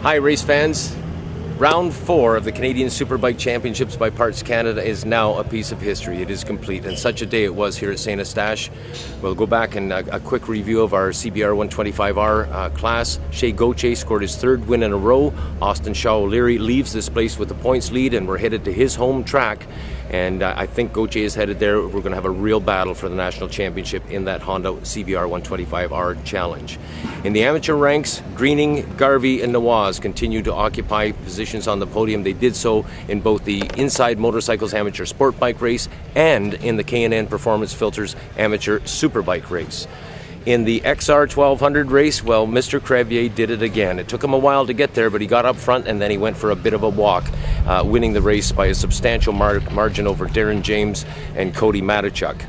Hi race fans. Round 4 of the Canadian Superbike Championships by Parts Canada is now a piece of history. It is complete, and such a day it was here at St-Eustache. We'll go back and a quick review of our CBR 125R class. Shea Gauthier scored his 3rd win in a row. Austin Shaw O'Leary leaves this place with the points lead, and we're headed to his home track. And I think Gauthier is headed there. We're going to have a real battle for the national championship in that Honda CBR 125R challenge. In the amateur ranks, Greening, Garvey, and Nawaz continue to occupy positions on the podium. They did so in both the Inside Motorcycles Amateur Sport Bike race and in the K&N Performance Filters Amateur Superbike race. In the XR 1200 race, well, Mr. Crevier did it again. It took him a while to get there, but he got up front and then he went for a bit of a walk, winning the race by a substantial margin over Darren James and Cody Matichuk.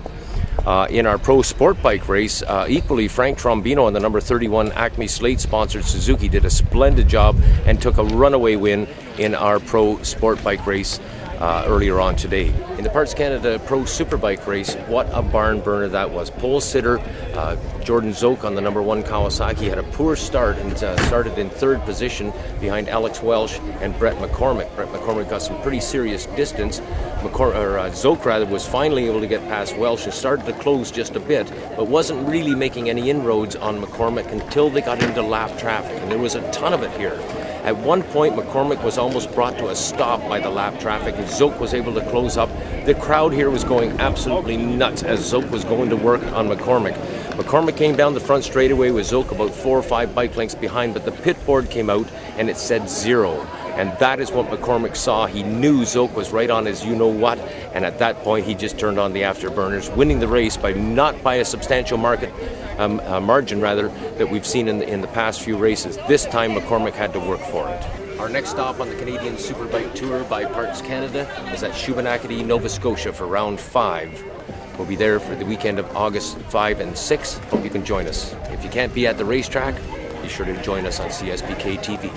In our Pro Sport Bike race, equally, Frank Trombino on the number 31 Acme Slate-sponsored Suzuki did a splendid job and took a runaway win in our Pro Sport Bike race earlier on today. In the Parts Canada Pro Superbike race, what a barn burner that was. Pole sitter Jordan Zoke on the number 1 Kawasaki had a poor start and started in 3rd position behind Alex Welsh and Brett McCormick. Brett McCormick got some pretty serious distance. Zoke rather was finally able to get past Welsh and started to close just a bit, but wasn't really making any inroads on McCormick until they got into lap traffic, and there was a ton of it here. At one point, McCormick was almost brought to a stop by the lap traffic, and Zoke was able to close up. The crowd here was going absolutely nuts as Zoke was going to work on McCormick. McCormick came down the front straightaway with Zoke about 4 or 5 bike lengths behind, but the pit board came out and it said 0. And that is what McCormick saw. He knew Zoke was right on his you-know-what, and at that point he just turned on the afterburners, winning the race by not by a substantial margin that we've seen in the past few races. This time McCormick had to work for it. Our next stop on the Canadian Superbike Tour by Parts Canada is at Shubenacadie, Nova Scotia for round 5. We'll be there for the weekend of August 5 and 6. Hope you can join us. If you can't be at the racetrack, be sure to join us on CSBK TV.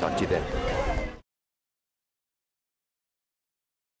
Talk to you then.